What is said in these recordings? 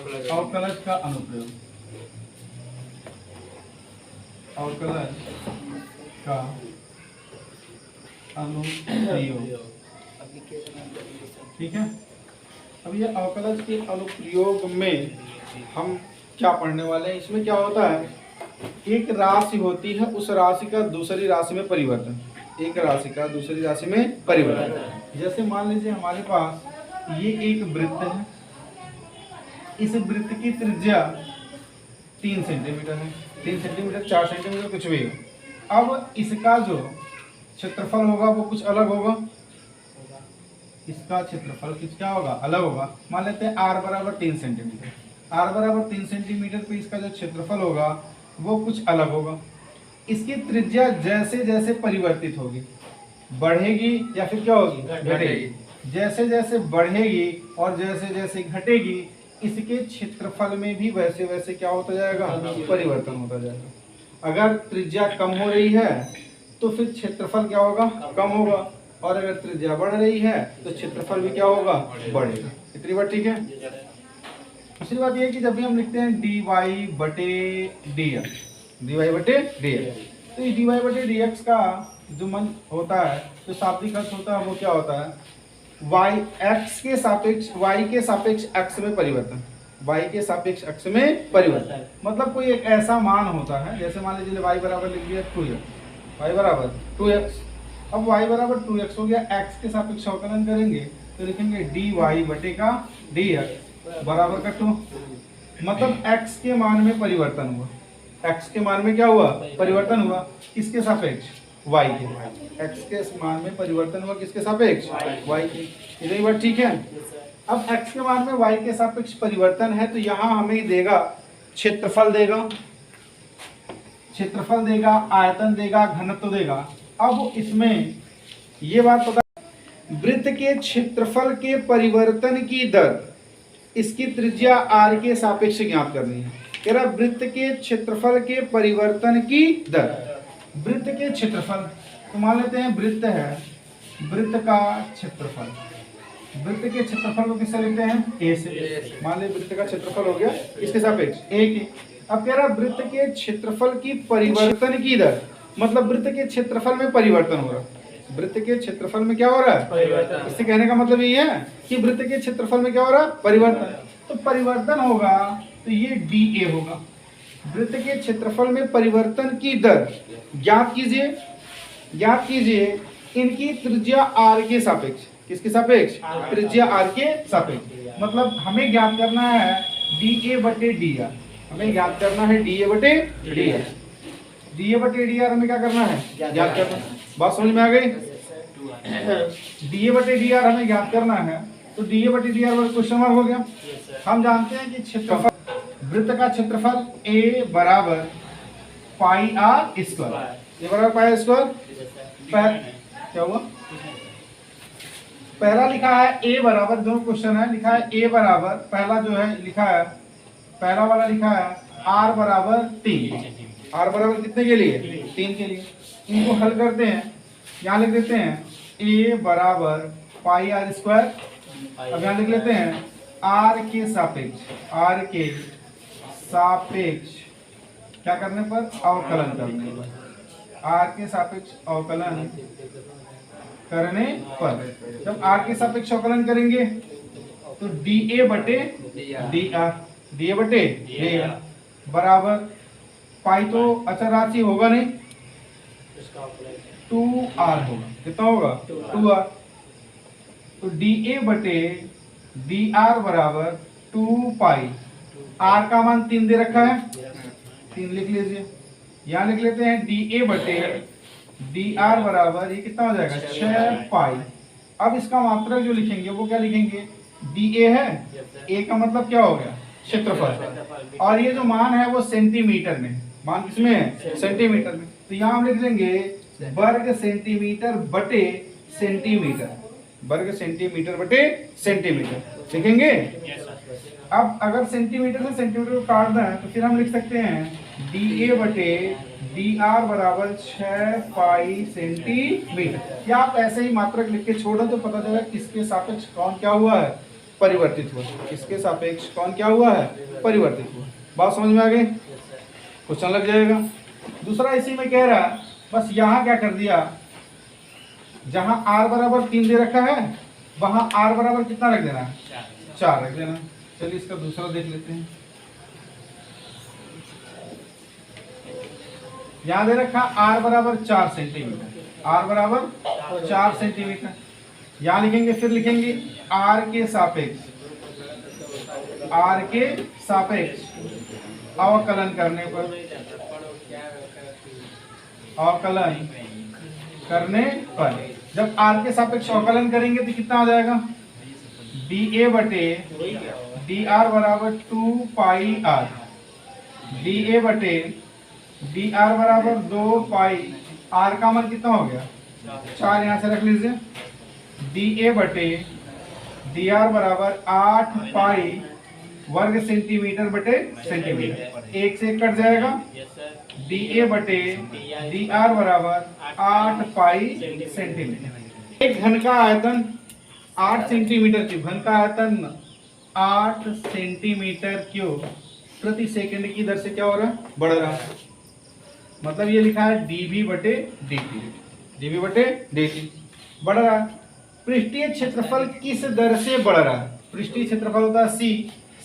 अवकलज का अनुप्रयोग, अवकलज का अनुप्रयोग, ठीक है। अब ये अवकलज के अनुप्रयोग में हम क्या पढ़ने वाले हैं, इसमें क्या होता है, एक राशि होती है, उस राशि का दूसरी राशि में परिवर्तन, एक राशि का दूसरी राशि में परिवर्तन। जैसे मान लीजिए हमारे पास ये एक वृत्त है, इस वृत्त की त्रिज्या 3 सेंटीमीटर है, 3 सेंटीमीटर 4 सेंटीमीटर कुछ भी हो। अब इसका जो क्षेत्रफल होगा वो कुछ अलग होगा, इसका क्षेत्रफल कुछ क्या होगा, अलग होगा। मान लेते हैं r बराबर 3 सेंटीमीटर, r बराबर 3 सेंटीमीटर पे इसका जो क्षेत्रफल होगा वो कुछ अलग होगा। इसकी त्रिज्या जैसे जैसे परिवर्तित होगी, बढ़ेगी या फिर क्या होगी, घटेगी। जैसे जैसे बढ़ेगी और जैसे जैसे घटेगी, इसके क्षेत्रफल में भी वैसे वैसे क्या होता जाएगा, परिवर्तन होता जाएगा। अगर त्रिज्या कम हो रही है तो फिर क्षेत्रफल क्या होगा, कम होगा, और अगर त्रिज्या बढ़ रही है तो क्षेत्रफल भी क्या होगा, बढ़ेगा। इतनी बात ठीक है। दूसरी बात यह है कि जब भी हम लिखते हैं dy बटे dx, dy बटे dx, तो इस dy बटे dx का जो मन होता है, जो शाब्दिक अर्थ होता है वो क्या होता है, x के सापेक्ष y के सापेक्ष x में परिवर्तन, y के सापेक्ष x में परिवर्तन। मतलब कोई एक ऐसा मान होता है, जैसे मान लीजिए y बराबर लिख दिया 2x, y बराबर 2x। अब y बराबर 2x हो गया, x के सापेक्ष अवकलन करेंगे तो लिखेंगे dy बटे का dx बराबर का 2। मतलब x के मान में परिवर्तन हुआ, x के मान में क्या हुआ, परिवर्तन हुआ, किसके सापेक्ष, y के। x के मान में परिवर्तन हुआ किसके सापेक्ष, y के। इतनी बात ठीक है। अब x के मान में y के सापेक्ष परिवर्तन है तो यहाँ हमें देगा क्षेत्रफल देगा, क्षेत्रफल देगा, आयतन देगा, घनत्व देगा। अब इसमें ये बात पता, वृत्त के क्षेत्रफल के परिवर्तन की दर इसकी त्रिज्या r के सापेक्ष ज्ञात करनी है। कह रहा वृत्त के क्षेत्रफल के परिवर्तन की दर, वृत्त के क्षेत्रफल, तो मान लेते हैं वृत्त है, वृत्त का क्षेत्रफल, वृत्त के क्षेत्रफल को किससे लिखते हैं, a से। मान लीजिए वृत्त का क्षेत्रफल हो गया इसके सापेक्ष a के। अब कह रहा वृत्त के क्षेत्रफल की परिवर्तन की दर, मतलब वृत्त के क्षेत्रफल में परिवर्तन हो रहा है, वृत्त के क्षेत्रफल में क्या हो रहा है, परिवर्तन। इससे कहने का मतलब ये है कि वृत्त के क्षेत्रफल में क्या हो रहा है, परिवर्तन। तो परिवर्तन होगा तो ये dA होगा। वृत्त के क्षेत्रफल में परिवर्तन की दर ज्ञात कीजिए, ज्ञात कीजिए इनकी त्रिज्या r के सापेक्ष, किसके सापेक्ष, त्रिज्या r के सापेक्ष। मतलब हमें ज्ञात करना है dA बटे dr, हमें ज्ञात करना है dA बटे dr, dA बटे dr हमें क्या करना है, ज्ञात करना है। बात समझ में आ गई, dA बटे dr हमें ज्ञात करना है, तो dA बटे dr वर्ग क्वेश्चन मार्क हो गया। हम जानते हैं कि क्षेत्रफल, वृत्त का क्षेत्रफल a बराबर पाई r स्क्वायर, ये बराबर पाई स्क्वायर। क्या हुआ, पहला लिखा है a बराबर, दोनों क्वेश्चन है, लिखा है a बराबर, पहला जो है लिखा है, पहला वाला लिखा है r बराबर 3, r बराबर कितने के लिए, 3 के लिए। इनको हल करते हैं, यहाँ लिख देते हैं a बराबर पाई r स्क्वायर। अब यहाँ लिख लेते हैं r के सापेक्ष, r के सापेक्ष क्या करने पर, अवकलन करने पर, r के सापेक्ष अवकलन करने पर। जब r के सापेक्ष अवकलन करेंगे तो dA बटे dr, dA बटे dr बराबर, पाई तो अचर राशि होगा नहीं, 2r होगा, कितना होगा, 2r। तो dA बटे dr बराबर 2 पाई, r का मान 3 दे रखा है, 3 लिख लीजिए। यहाँ लिख लेते हैं dA बटे dr बराबर, ये कितना हो जाएगा, 6 पाई। अब इसका मात्रक जो लिखेंगे वो क्या लिखेंगे, dA है, a का मतलब क्या हो गया, क्षेत्रफल, और ये जो मान है वो सेंटीमीटर में, मान किसमें है, सेंटीमीटर में। तो यहाँ हम लिख देंगे वर्ग सेंटीमीटर बटे सेंटीमीटर, वर्ग सेंटीमीटर बटे सेंटीमीटर लिखेंगे। अब अगर सेंटीमीटर से सेंटीमीटर को काट दें तो फिर हम लिख सकते हैं dA बटे dr बराबर 6 पाई सेंटीमीटर। या आप ऐसे ही मात्रक लिख के छोड़ दो तो पता चलेगा किसके सापेक्ष कौन क्या हुआ है, परिवर्तित हुआ। इसके सापेक्ष कौन क्या हुआ है? परिवर्तित हुआ। बात समझ में आ गई? क्वेश्चन लग जाएगा। दूसरा इसी में कह रहा है, बस यहाँ क्या कर दिया, जहां r बराबर 3 दे रखा है वहां r बराबर कितना रख देना है? 4 रख देना। चलिए इसका दूसरा देख लेते हैं। यहां दे रखा r बराबर 4 सेंटीमीटर, r बराबर 4 सेंटीमीटर। यहां लिखेंगे, फिर लिखेंगे r के सापेक्ष अवकलन करने पर, जब r के सापेक्ष अवकलन करेंगे तो कितना आ जाएगा? dA बटे dr बराबर 2 पाई r, dA बटे dr बराबर 2 पाई, r का मान कितना हो गया? 4, यहाँ से रख लीजिए। dA बटे dr बराबर 8 पाई वर्ग सेंटीमीटर बटे सेंटीमीटर, 1 से 1 कट जाएगा। dA बटे dr बराबर 8 पाई सेंटीमीटर। एक घन का आयतन 8 सेंटीमीटर क्यूब, घन का आयतन 8 सेंटीमीटर क्यूब प्रति सेकंड की दर से क्या हो रहा है? बढ़ रहा है। मतलब ये लिखा है dV बटे dt, dV बटे dt बढ़ रहा है। पृष्ठीय क्षेत्रफल किस दर से बढ़ रहा है? पृष्ठीय क्षेत्रफल होता है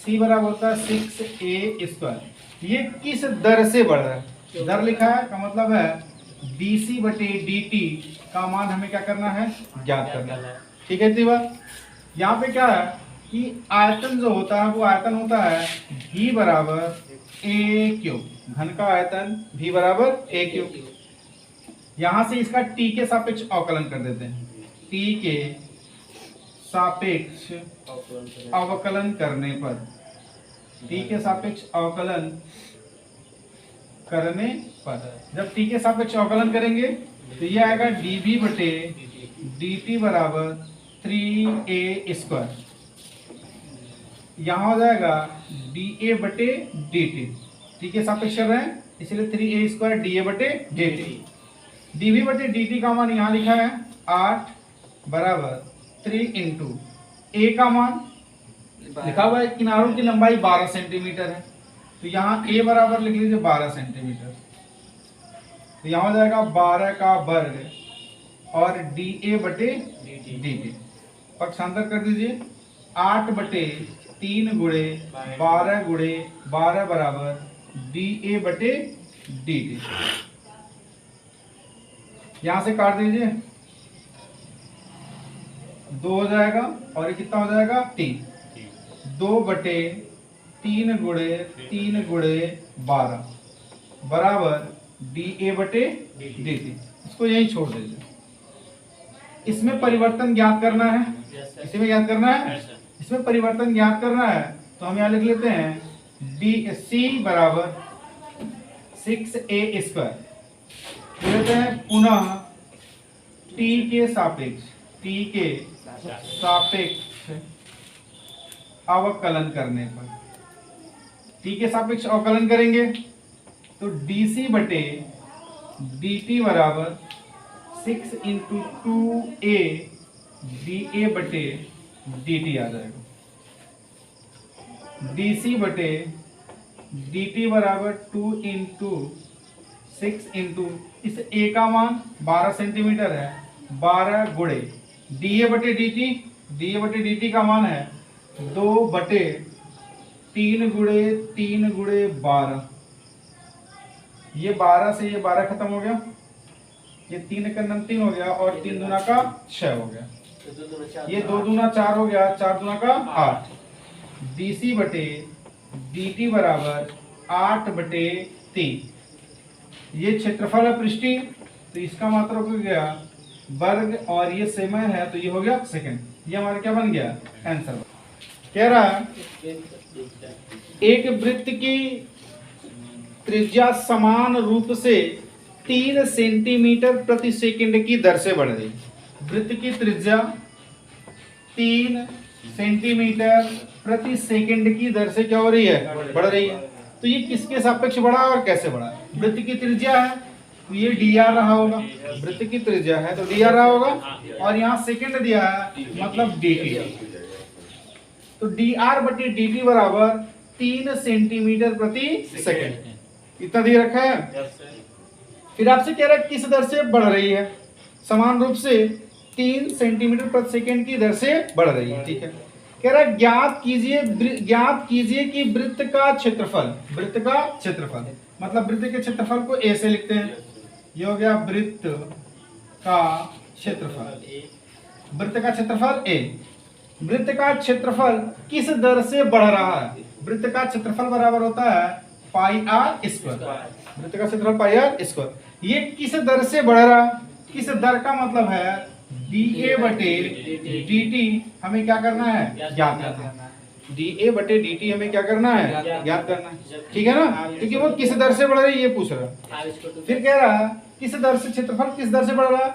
c बराबर होता है 6a स्क्वायर। ये किस दर से बढ़ रहा है? दर लिखा है का मतलब है dc बटे dt का मान हमें क्या करना है? ज्ञात करना है। ठीक है इतनी बात। यहाँ पे क्या है कि आयतन जो होता है वो आयतन होता है v बराबर a क्यूब, घन का आयतन v बराबर a क्यूब। यहाँ से इसका t के सापेक्ष अवकलन कर देते हैं। t के सापेक्ष अवकलन करने पर, t के सापेक्ष अवकलन करने पर, जब t के सापेक्ष अवकलन करेंगे तो ये आएगा dv बटे dt बराबर 3a स्क्वायर। यहाँ हो जाएगा dA बटे dt, t के सापेक्ष कर रहे हैं इसलिए 3a स्क्वायर dA बटे dt। dV बटे dt का मान यहाँ लिखा है 8 बराबर 3 इंटू a का मान लिखा हुआ है, किनारों की लंबाई 12 सेंटीमीटर है तो यहाँ a बराबर लिख लीजिए 12 सेंटीमीटर। तो यहाँ हो जाएगा 12 का वर्ग और dA बटे dt, पक्षांतर कर दीजिए। 8 बटे 3 गुणे 12 गुणे 12 बराबर dA बटे dt। यहाँ से काट दीजिए, 2 हो जाएगा और ये कितना हो जाएगा? 3। 2 बटे 3 गुणे 3 गुणे 12 बराबर dA बटे dt। इसको यहीं छोड़ दीजिए। इसमें परिवर्तन ज्ञात करना है, इसमें ज्ञात करना है, इसमें परिवर्तन ज्ञात करना है तो हम यहाँ लिख लेते हैं dc बराबर 6a स्क्वायर। लेते हैं पुनः t के सापेक्ष अवकलन करने पर, t के सापेक्ष अवकलन करेंगे तो dc बटे dt बराबर 6 इंटू 2a dA बटे dt आ जाएगा। dc बटे dt बराबर 2 इंटू 6 इंटू इस a का मान 12 सेंटीमीटर है, 12 गुणे dA बटे dt का मान है 2 बटे 3 गुणे 3 गुणे 12। ये 12 से ये 12 खत्म हो गया, ये 3 का 3 हो गया और 3 दूना का 6 हो गया, ये 2 दूना 4 हो गया, 4 दूना का 8। dc बटे dt बराबर 8 बटे 3। ये क्षेत्रफल है पृष्ठीय तो इसका मात्रा हो गया वर्ग और ये समय है तो ये हो गया सेकंड। ये हमारा क्या बन गया? आंसर। कह रहा है एक वृत्त की त्रिज्या समान रूप से 3 सेंटीमीटर प्रति सेकंड की दर से बढ़ रही। वृत्त की त्रिज्या 3 सेंटीमीटर प्रति सेकंड की दर से क्या हो रही है? बढ़ रही है। तो ये किसके सापेक्ष बढ़ा और कैसे बढ़ा? वृत्त की त्रिज्या है तो ये dr रहा होगा, वृत्त की त्रिज्या है तो dr रहा होगा और यहाँ सेकंड दिया है मतलब dt। तो dr बटे dt बराबर 3 सेंटीमीटर प्रति सेकंड। इतना दे रखा है। फिर आपसे कह रहा है किस दर से बढ़ रही है, समान रूप से 3 सेंटीमीटर प्रति सेकंड की दर से बढ़ रही है। ठीक है, कह रहा है ज्ञात कीजिए कि वृत्त का क्षेत्रफल, वृत्त का क्षेत्रफल मतलब वृत्त के क्षेत्रफल को a से लिखते हैं। ये हो गया वृत्त का क्षेत्रफल, वृत्त का क्षेत्रफल a। वृत्त का क्षेत्रफल किस दर से बढ़ रहा है? वृत्त का क्षेत्रफल बराबर होता है पाई आर स्क्वायर। वृत्त का क्षेत्रफल पाई आर स्क्वायर। ये किस दर से बढ़ रहा है? किस दर का मतलब है dA बटे dt हमें क्या करना है? ज्ञात करना है। dA बटे dt हमें क्या करना है? ज्ञात करना है। ठीक है ना, क्योंकि वो किस दर से बढ़ रही है ये पूछ रहा है। फिर कह रहा है किस दर से क्षेत्रफल किस दर से बढ़ रहा है?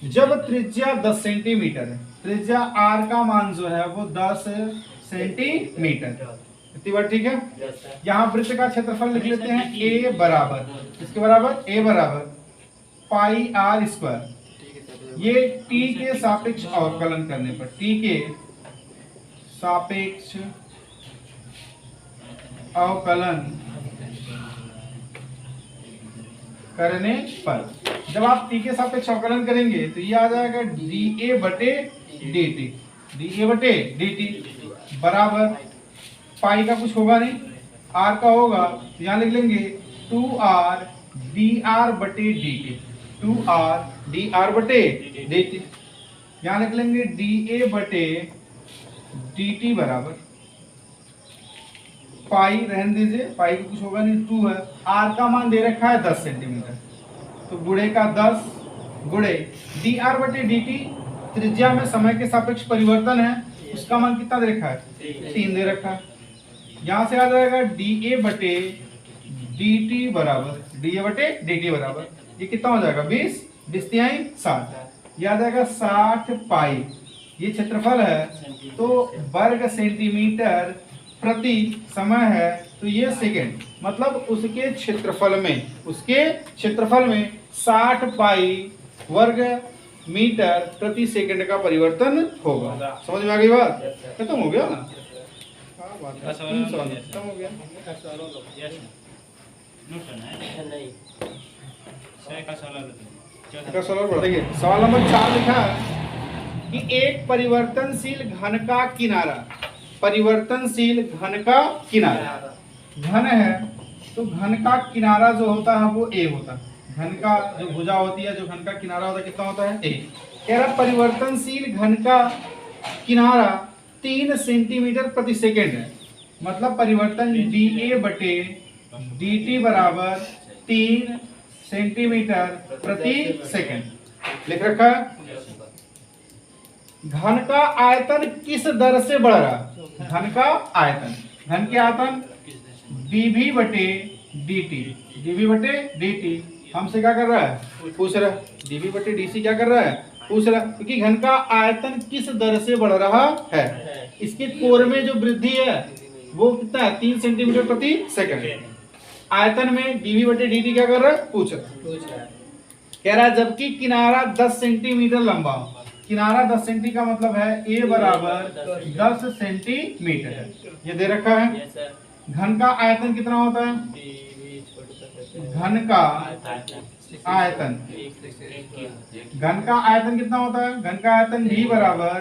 जब त्रिज्या 10 सेंटीमीटर है, त्रिज्या r का मान जो है वो 10 सेंटीमीटर। इतनी बात ठीक है। यहाँ वृत्त का क्षेत्रफल लिख लेते हैं a बराबर, इसके बराबर a बराबर पाई आर स्क्वायर। ये t के सापेक्ष अवकलन करने पर, t के सापेक्ष अवकलन करने पर, जब आप t के सापेक्ष अवकलन करेंगे तो ये आ जाएगा dA बटे dt, dA बटे dt बराबर पाई का कुछ होगा नहीं, r का होगा, तो यहाँ लिख लेंगे 2r dr बटे dt, 2r dr बटे dt। यहाँ लिख लेंगे dA बटे dt बराबर पाई, रहने दीजिए, पाई का कुछ होगा नहीं, 2 है। r का मान दे रखा है 10 सेंटीमीटर, तो गुणे का 10 गुणे dr बटे dt, त्रिज्या में समय के सापेक्ष परिवर्तन है, उसका मान कितना दे रखा है? 3 दे रखा है। यहाँ से आ जाएगा dA बटे dt बराबर, dA बटे dt बराबर, ये कितना हो जाएगा? 20, 20 तिहाई 60, ये आ जाएगा 60 पाई। ये क्षेत्रफल है, तो वर्ग सेंटीमीटर प्रति समय है, तो ये सेकंड, मतलब उसके क्षेत्रफल में 60 पाई वर्ग मीटर प्रति सेकंड का परिवर्तन होगा। समझ में आ गई बात? खत्म हो गया ना? खत्म हो गया। सवाल नंबर 4 लिखा है कि एक परिवर्तनशील घन का किनारा, परिवर्तनशील घन का किनारा, घन है तो घन का किनारा जो होता है वो a होता है। घन का जो भुजा होती है, जो घन का किनारा होता है, कितना होता है? a। कह रहा परिवर्तनशील घन का किनारा 3 सेंटीमीटर प्रति सेकेंड है, मतलब परिवर्तन dA बटे dt बराबर 3 सेंटीमीटर प्रति सेकंड लिख रखा है। घन का आयतन किस दर से बढ़ रहा? घन का आयतन, घन के आयतन dV बटे dt, dV बटे dt हमसे क्या कर रहा है? पूछ रहा है। dV बटे dc क्या कर रहा है? पूछ रहा है, क्योंकि घन का आयतन किस दर से बढ़ रहा है। इसके कोर में जो वृद्धि है वो कितना है? 3 सेंटीमीटर प्रति सेकंड। आयतन में dV बटे dt क्या कर रहा है? पूछ रहा है। कह रहा है जबकि किनारा 10 सेंटीमीटर लंबा हो, किनारा 10 सेंटी का मतलब है a बराबर 10 सेंटीमीटर है, ये दे रखा है। घन का आयतन कितना होता है? घन का आयतन, घन का आयतन कितना होता है? घन का आयतन v बराबर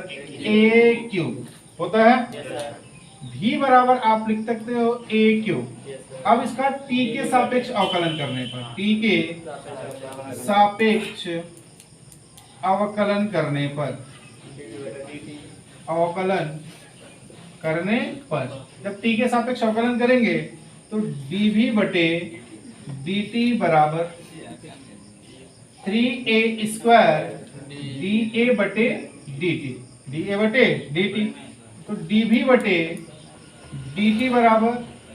a क्यूब होता है। v बराबर आप लिख सकते हो a क्यूब। अब इसका t के सापेक्ष अवकलन करने पर, t के सापेक्ष अवकलन करने पर, अवकलन करने पर जब t के सापेक्ष अवकलन करेंगे तो dv बटे dt बराबर 3a स्क्वायर dA बटे dt, dA बटे dt, तो dv बटे dt बराबर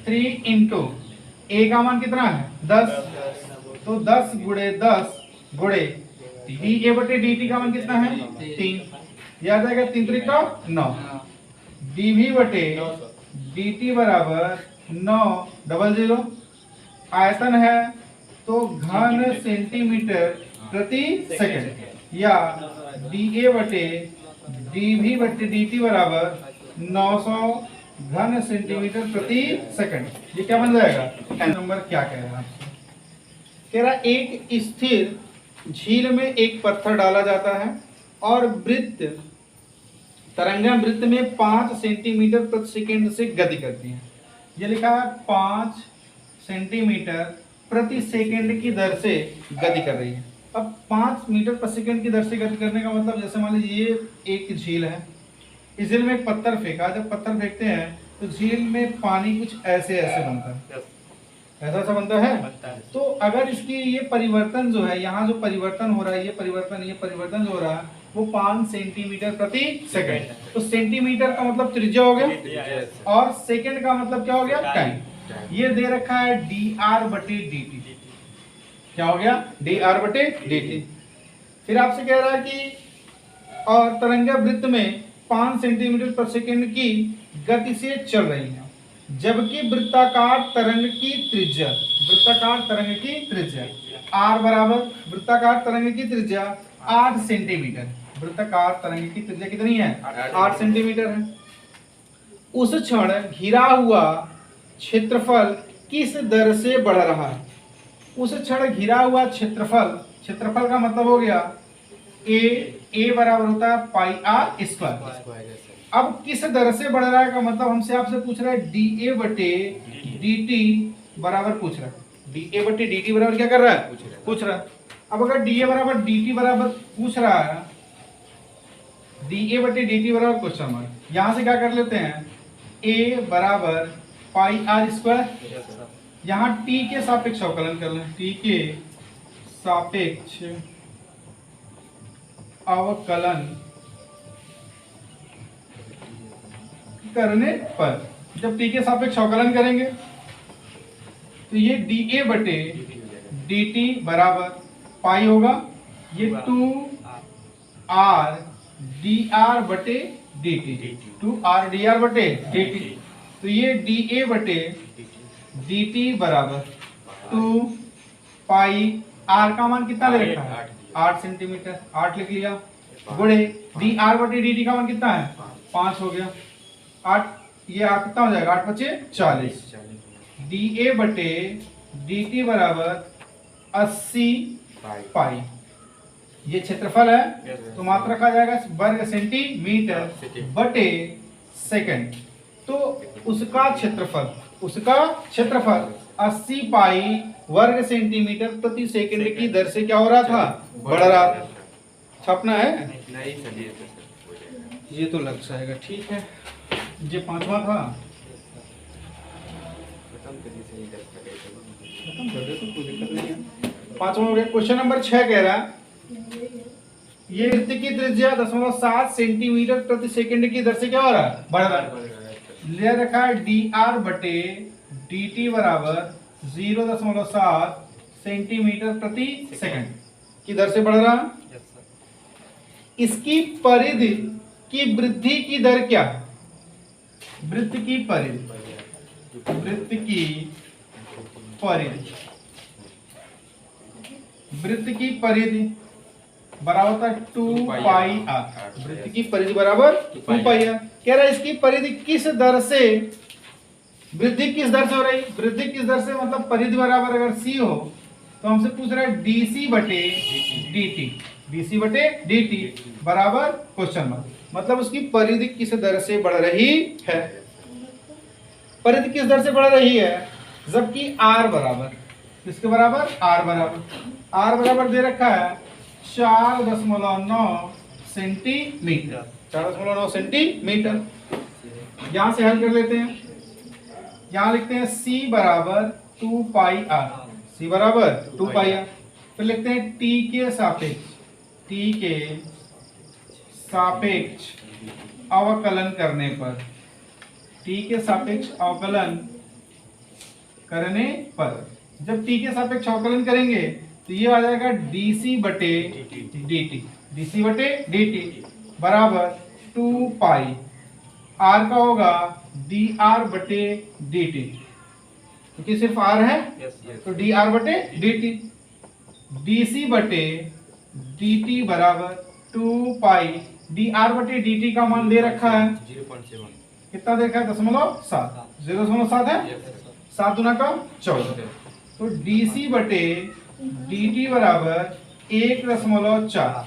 3 इंटू a का मान कितना है? 10, तो 10 गुणे 10 गुणे dA बटे dt का मान कितना है? 3, याद आएगा 3 3 का 9, dv बटे dt बराबर 9 डबल 0। आयतन है तो घन सेंटीमीटर प्रति सेकंड, या dA बटे dV बटे dt बराबर 900 घन सेंटीमीटर प्रति सेकंड। ये क्या बन जाएगा? नंबर क्या कह रहा है आपसे? कह रहा एक स्थिर झील में एक पत्थर डाला जाता है और वृत्त तरंगा वृत्त में 5 सेंटीमीटर प्रति सेकंड से गति करती है। ये लिखा है 5 सेंटीमीटर प्रति सेकंड की दर से गति कर रही है। अब 5 मीटर प्रति सेकंड की दर से गति करने का मतलब, जैसे मान लीजिए ये एक झील है, इस झील में एक पत्थर फेंका। जब पत्थर फेंकते हैं तो झील में पानी कुछ ऐसे ऐसे बनता है, ऐसा सा बनता है। तो अगर इसकी ये परिवर्तन जो है, यहाँ जो परिवर्तन हो रहा है, ये परिवर्तन जो हो रहा है वो 5 सेंटीमीटर प्रति सेकंड। तो सेंटीमीटर का मतलब त्रिज्या हो गया और सेकंड का मतलब क्या हो गया? टाइम। ये दे रखा है dr/dt। क्या हो गया? dr/dt। फिर आपसे कह रहा है कि और तरंगा वृत्त में 5 सेंटीमीटर प्रति सेकंड की गति से चल रही है, जबकि वृत्ताकार तरंग की त्रिज्या r बराबर वृत्ताकार तरंग की त्रिज्या 8 सेंटीमीटर। वृत्ताकार तरंग की त्रिज्या कितनी है? 8 सेंटीमीटर है। उस क्षण घिरा हुआ क्षेत्रफल किस दर से बढ़ रहा है? उस क्षण घिरा हुआ क्षेत्रफल का मतलब हो गया a बराबर होता है पाई r स्क्वायर। अब किस दर से बढ़ रहा है का मतलब हमसे आपसे पूछ रहा है dA/dt बराबर पूछ रहा है। dA/dt बराबर क्या कर रहा है? पूछ रहा है। अब अगर dA/dt बराबर पूछ रहा है, dA/dt बराबर क्वेश्चन मार्क, यहां से क्या कर लेते हैं? a बराबर पाई r स्क्वायर। यहाँ t के सापेक्ष अवकलन कर लें, t के सापेक्ष अवकलन करने पर, जब t के सापेक्ष अवकलन करेंगे तो ये dA/dt बराबर पाई होगा, ये 2r dr/dt। तो ये dA/dt बराबर 2 पाई r का मान कितना दे रखा है? 8 सेंटीमीटर, 8 लिख लिया, गुणे dr/dt का मान कितना है? 5 हो गया। 8 ये कितना हो जाएगा? 8 × 5 = 40। dA/dt बराबर 80 पाई। ये क्षेत्रफल है तो मात्रा रखा जाएगा वर्ग सेंटीमीटर बटे सेकंड। तो उसका क्षेत्रफल 80 पाई वर्ग सेंटीमीटर प्रति सेकंड की दर से क्या हो रहा था? बढ़ रहा था। छापना है? ये तो लग जाएगा, ठीक है। ये 5वां था, खत्म कर दे तो कोई दिक्कत नहीं है। 5वां हो गया। क्वेश्चन नंबर 6 कह रहा है ये वृत्त की त्रिज्या 0.7 सेंटीमीटर प्रति सेकंड की दर से क्या हो रहा है? बढ़ रहा है। ले रखा है dr/dt बराबर 0.7 सेंटीमीटर प्रति सेकंड की दर से बढ़ रहा है। इसकी परिधि की वृद्धि की दर क्या है? वृत्त की परिधि बराबर होता है 2 पाई r। वृत्त की परिधि बराबर 2 पाई r। कह रहा है इसकी परिधि किस दर से, वृद्धि किस दर से हो रही? वृद्धि किस दर से मतलब परिधि बराबर अगर c हो तो हमसे पूछ रहा है dc/dt बराबर क्वेश्चन मार्क, मतलब उसकी परिधि किस दर से बढ़ रही है। परिधि किस दर से बढ़ रही है? जबकि r बराबर किसके बराबर? r बराबर दे रखा है 4.9 सेंटीमीटर। 4.9 सेंटीमीटर। यहां से हल कर लेते हैं। यहां लिखते हैं c बराबर 2 पाई r। c बराबर 2 पाई r। फिर लिखते हैं t के सापेक्ष अवकलन करने पर, t के सापेक्ष अवकलन करने पर जब t के सापेक्ष अवकलन करेंगे तो ये आ जाएगा dc/dt बराबर 2 पाई r का होगा dr/dt, क्योंकि सिर्फ r है तो dr/dt। dc/dt बराबर 2 पाई dr/dt का मान दे रखा है कितना देखा है 0.7, 0.7 है, 7 दूना का 14। तो डीसी बटे dt बराबर 1.4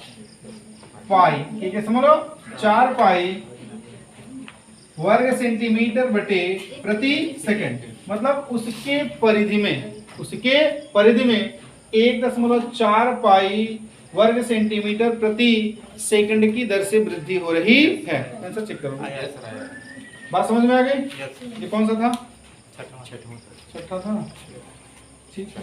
पाई, 1.4 पाई वर्ग सेंटीमीटर बटे प्रति सेकंड। मतलब उसके परिधि में 1.4 पाई वर्ग सेंटीमीटर प्रति सेकंड की दर से वृद्धि हो रही है। आंसर चेक करो। बात समझ में आ गई? ये कौन सा था? छठा था। ठीक है,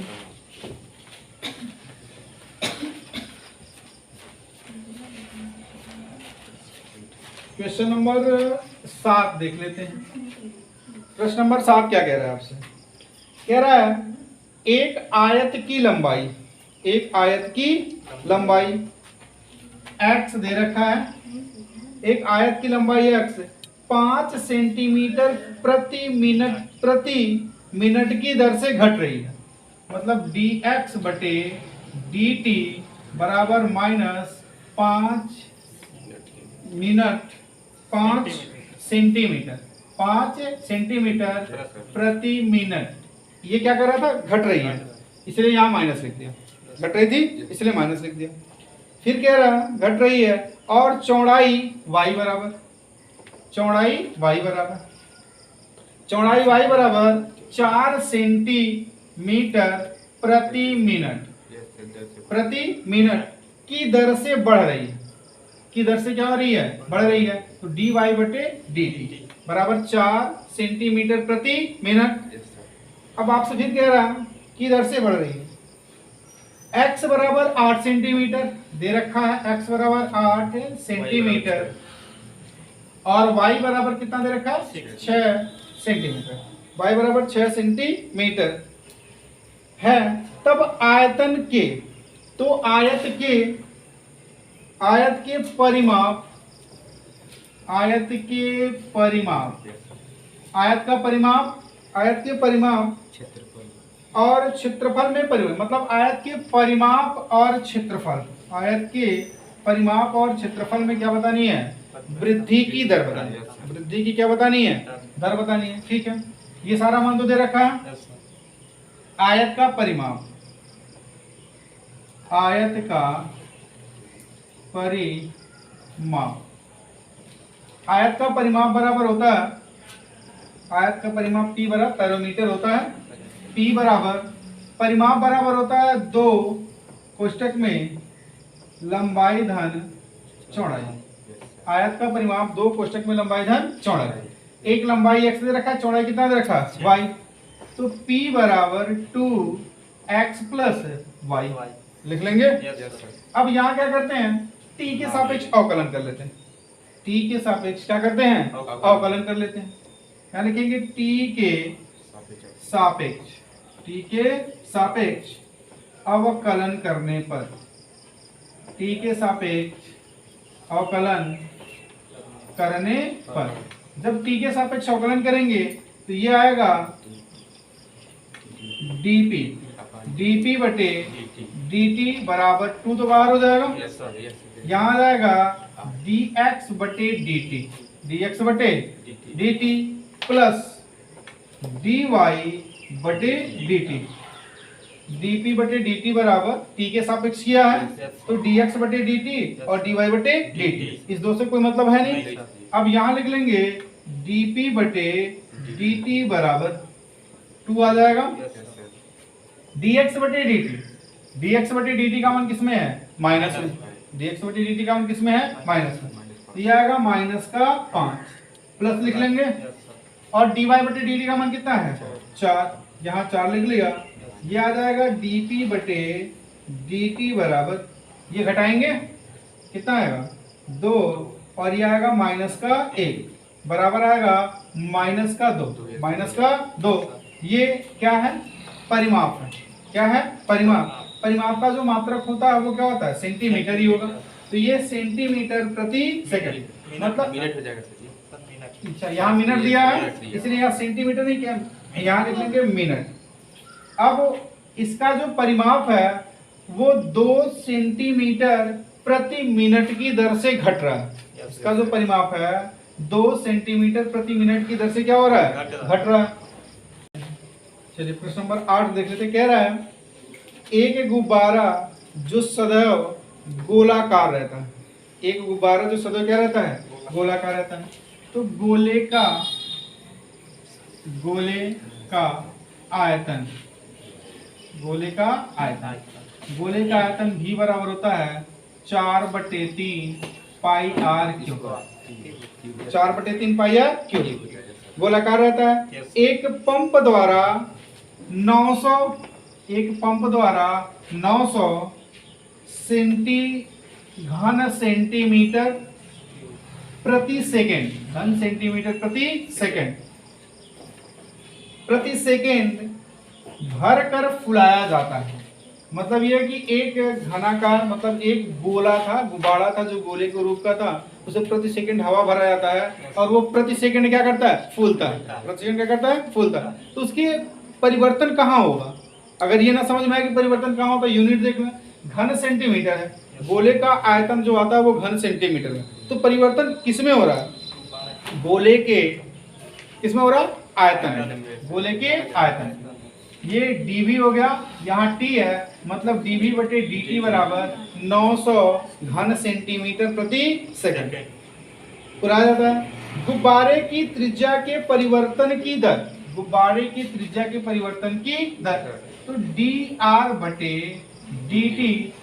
क्वेश्चन नंबर 7 देख लेते हैं। प्रश्न नंबर 7 क्या कह रहा है आपसे? कह रहा है एक आयत की लंबाई x दे रखा है, एक आयत की लंबाई x 5 सेंटीमीटर प्रति मिनट की दर से घट रही है। मतलब dx बटे dt बराबर -5 सेंटीमीटर प्रति मिनट। ये क्या कर रहा था? घट रही है, इसलिए यहाँ माइनस लिख दिया। घट रही थी इसलिए माइनस लिख दिया। फिर कह रहा घट रही है और चौड़ाई y बराबर 4 सेंटीमीटर प्रति मिनट की दर से बढ़ रही है। की दर से क्या हो रही है? बढ़ रही है। तो dy बटे dt बराबर 4 सेंटीमीटर प्रति मिनट। अब आपसे फिर कह रहा की दर से बढ़ रही है। x बराबर 8 सेंटीमीटर दे रखा है, x बराबर 8 सेंटीमीटर और y बराबर कितना दे रखा है? 6 सेंटीमीटर। y बराबर 6 सेंटीमीटर है। तब आयतन के, तो आयत के परिमाप, आयत के परिमाप और क्षेत्रफल में परिवर्तन। मतलब आयत के परिमाप और क्षेत्रफल में क्या बतानी है? वृद्धि की दर बतानी है। वृद्धि की क्या बतानी है? दर बतानी है। ठीक है, ये सारा मान तो दे रखा है। आयत का परिमाप बराबर होता है, आयत का परिमाप P बराबर पैरोमीटर होता है। P बराबर परिमाप बराबर होता है 2 कोष्टक में लंबाई धन चौड़ाई। आयत का परिमाप 2 कोष्टक में लंबाई धन चौड़ाई। एक लंबाई x दे रखा है, चौड़ाई कितना दे रखा है? y। तो P बराबर 2x प्लस y लिख लेंगे। अब यहाँ क्या करते हैं? t के सापेक्ष अवकलन कर लेते हैं। t के सापेक्ष क्या करते हैं? अवकलन कर लेते हैं। क्या लिखेंगे? t के सापेक्ष अवकलन करने पर, t के सापेक्ष अवकलन करने पर जब t के सापेक्ष अवकलन करेंगे तो ये आएगा dp बटे dt बराबर 2 तो बाहर हो जाएगा, यहाँ आ जाएगा dx बटे dt प्लस dy बटे dt। dp बटे dt बराबर t के सापेक्ष किया है तो dx बटे dt और dy बटे dt। इस दो से कोई मतलब है नहीं। अब यहाँ लिख लेंगे dp बटे dt बराबर 2 आ जाएगा। dx बटे dt का मान किसमें है? माइनस में। dx बटे dt का मान किसमें है? माइनस में। तो ये आएगा -5 प्लस लिख लेंगे और dy बटे dt का मान कितना है? 4। यहाँ 4 लिख लिया। ये आ जाएगा dp बटे dt बराबर, ये घटाएंगे कितना आएगा? 2 और ये आएगा -1 बराबर आएगा -2। ये क्या है? परिमाप है। क्या है? परिमाप का जो मात्रक होता है वो क्या होता है? सेंटीमीटर ही होगा। तो ये सेंटीमीटर प्रति सेकंड, मतलब मिनट हो जाएगा। अच्छा, यहाँ मिनट दिया है इसलिए यहाँ सेंटीमीटर नहीं किया, यहाँ लिख लेंगे मिनट। अब इसका जो परिमाप है वो 2 सेंटीमीटर प्रति मिनट की दर से घट रहा है। इसका जो परिमाप है 2 सेंटीमीटर प्रति मिनट की दर से क्या हो रहा है, घट रहा है। चलिए प्रश्न नंबर 8 देख लेते। कह रहा है एक गुब्बारा जो सदैव गोलाकार रहता है, एक गुब्बारा जो सदैव क्या रहता है, गोलाकार रहता है, तो गोले का आयतन, गोले का आयतन भी बराबर होता है 4/3 pi r cube, 4/3 pi r cube. गोलाकार रहता है। एक पंप द्वारा 900 घन सेंटीमीटर प्रति सेकेंड भर कर फुलाया जाता है। मतलब यह कि एक घनाकार, मतलब एक गोला था, गुब्बारा था जो गोले के रूप का था, उसे प्रति सेकंड हवा भरा जाता है और वो प्रति सेकंड क्या करता है, फूलता है। प्रति सेकंड क्या करता है, फूलता है। तो उसके परिवर्तन कहाँ होगा? अगर ये ना समझ में आए कि परिवर्तन कहाँ होता है, यूनिट देखना, घन सेंटीमीटर है, गोले का आयतन जो आता है वो घन सेंटीमीटर है। तो परिवर्तन किसमें हो रहा है, गोले के किसमें हो रहा है, आयतन, गोले के आयतन। ये dv हो गया, यहाँ t है, मतलब dv/dt बराबर 900 घन सेंटीमीटर प्रति सेकंड। पूरा जाता है। गुब्बारे की त्रिज्या के परिवर्तन की दर, गुब्बारे की त्रिज्या के परिवर्तन की दर, तो dr/dt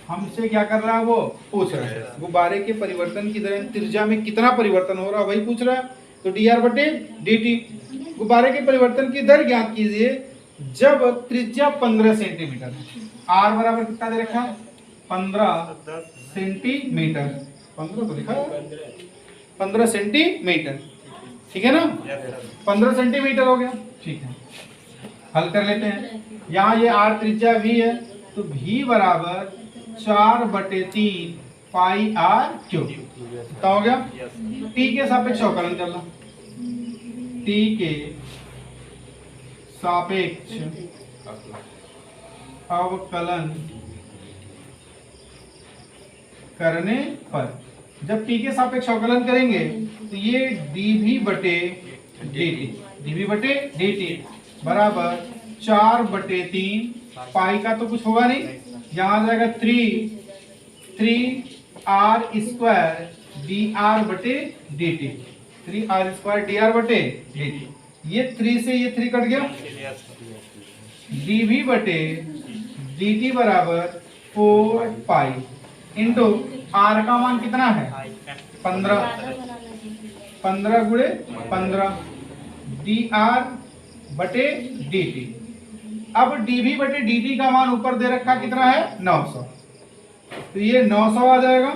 हमसे क्या कर रहा है, वो पूछ रहा है गुब्बारे के परिवर्तन की दर, त्रिज्या में कितना परिवर्तन हो रहा है वही पूछ रहा है। तो dr/dt, गुब्बारे के परिवर्तन की दर ज्ञात कीजिए जब त्रिज्या 15 सेंटीमीटर, r बराबर कितना दे रखा है, 15 सेंटीमीटर, 15 तो लिखा है, 15 सेंटीमीटर, ठीक है ना, 15 सेंटीमीटर हो गया। ठीक है, हल कर लेते हैं। यहाँ ये r त्रिज्या v है, तो v बराबर 4/3 पाई r क्यूब, कितना हो गया, t के सापेक्ष अवकलन करना, t के सापेक्ष अवकलन करने पर, जब t के सापेक्ष अवकलन करेंगे तो ये dv/dt बराबर 4/3 पाई का तो कुछ होगा नहीं, यहाँ आ जाएगा 3r² dr/dt, 3r² dr/dt। ये 3 से ये 3 कट गया, dv/dt बराबर 4 पाई इंटू r का मान कितना है, 15, 15 गुणे 15 dr/dt। अब dv/dt का मान ऊपर दे रखा कितना है, 900, तो ये 900 आ जाएगा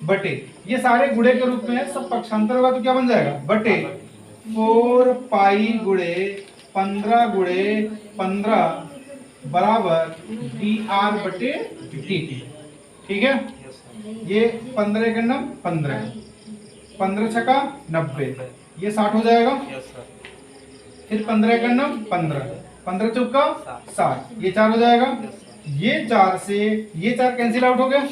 बटे, ये सारे गुणे के रूप में है, सब पक्षांतर होगा तो क्या बन जाएगा, बटे 4 पाई गुणे 15 गुणे 15 बराबर dr/dt। ठीक है, ये 15 का 15, 15 छका 90, ये 60 हो जाएगा। फिर 15 का 15, 15 चौका 60, ये 4 हो जाएगा। ये 4 से ये 4 कैंसिल आउट हो गया,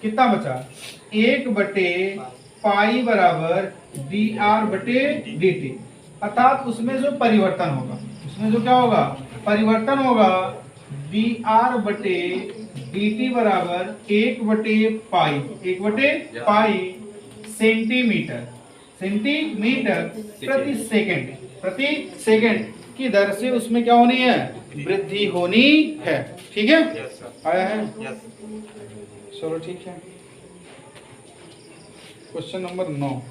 कितना बचा, 1/पाई बराबर dr/dt, अर्थात उसमें जो परिवर्तन होगा, उसमें जो क्या होगा, परिवर्तन होगा, dr/dt बराबर 1/पाई सेंटीमीटर प्रति सेकंड की दर से उसमें क्या होनी है, वृद्धि होनी है। ठीक है, आया है, चलो ठीक है। क्वेश्चन नंबर 9,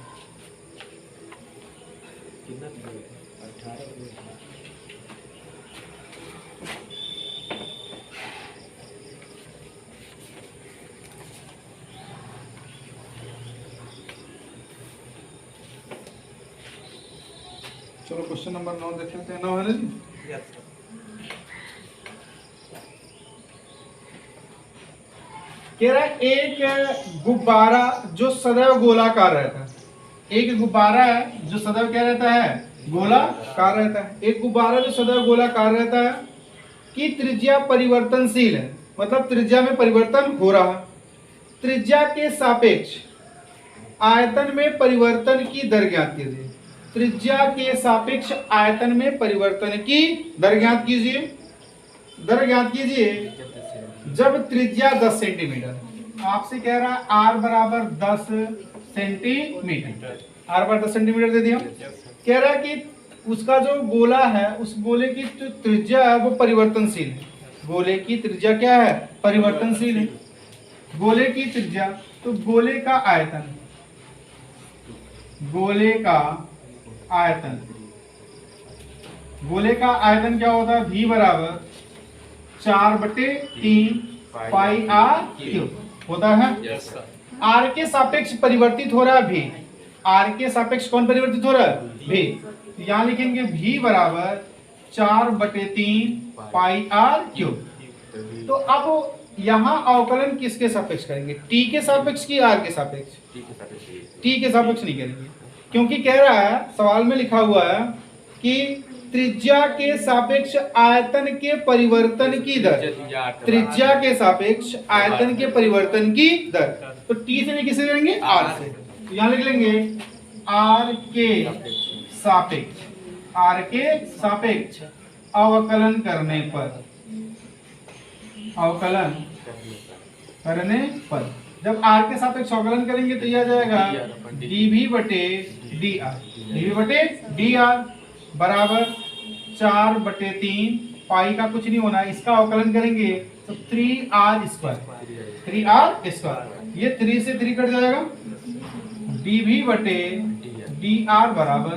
चलो क्वेश्चन नंबर 9 देख लेते हैं। 9 है ना जी, कह रहा है एक गुब्बारा जो सदैव गोलाकार रहता है, एक गुब्बारा है जो सदैव क्या रहता है, गोलाकार रहता है, एक गुब्बारा जो सदैव गोलाकार रहता है कि त्रिज्या परिवर्तनशील है, मतलब त्रिज्या में परिवर्तन हो रहा है, त्रिज्या के सापेक्ष आयतन में परिवर्तन की दर ज्ञात कीजिए। त्रिज्या के सापेक्ष आयतन में परिवर्तन की दर ज्ञात कीजिए। दर ज्ञात कीजिए जब त्रिज्या 10 सेंटीमीटर, आपसे कह रहा है आर बराबर 10 सेंटीमीटर, आर बराबर 10 सेंटीमीटर दे दिया। कह रहा है कि उसका जो गोला है उस गोले की जो त्रिज्या है वो परिवर्तनशील है। गोले की त्रिज्या क्या है? परिवर्तनशील है। गोले की त्रिज्या, तो गोले का आयतन, गोले का आयतन, गोले का आयतन क्या होता है? V बराबर 4/3 पाई आर क्यूब होता है। आर के सापेक्ष परिवर्तित हो रहा है V, आर के सापेक्ष कौन परिवर्तित हो रहा है? V। यहां लिखेंगे V बराबर 4/3 पाई आर क्यूब। तो अब यहां अवकलन किसके सापेक्ष करेंगे? T के सापेक्ष की R के सापेक्ष? T के सापेक्ष नहीं करेंगे, क्योंकि कह रहा है सवाल में लिखा हुआ है कि त्रिज्या के सापेक्ष आयतन के परिवर्तन की दर, त्रिज्या के सापेक्ष आयतन के परिवर्तन की दर। तो T से नहीं किसे लेंगे? R से। तो यहां लिख लेंगे R के सापेक्ष, R के सापेक्ष अवकलन करने पर, अवकलन करने पर जब R के सापेक्ष अवकलन करेंगे तो यह आ जाएगा dV बटे dr, dV बटे dr बराबर 4/3 पाई का कुछ नहीं होना है, इसका अवकलन करेंगे तो 3r स्क्वायर, 3r स्क्वायर, ये 3 से 3 कट जाएगा। dV बटे dr बराबर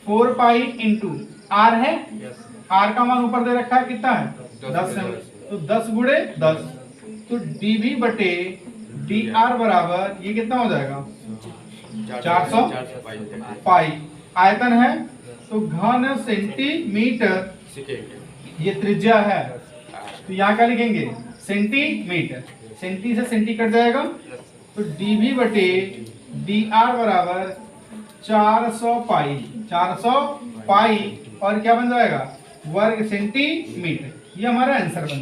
4 पाई इंटू r है, r का मान ऊपर दे रखा है कितना है? 10 है, तो 10 गुणे 10, तो dV बटे dr बराबर ये कितना हो जाएगा? 400 पाई। आयतन है तो घन सेंटीमीटर, ये त्रिज्या है तो यहाँ क्या लिखेंगे? सेंटीमीटर, सेंटी से सेंटी कट जाएगा, तो dV बटे dr बराबर 400 पाई, 400 पाई और क्या बन जाएगा? वर्ग सेंटीमीटर। ये हमारा आंसर बन जाएगा।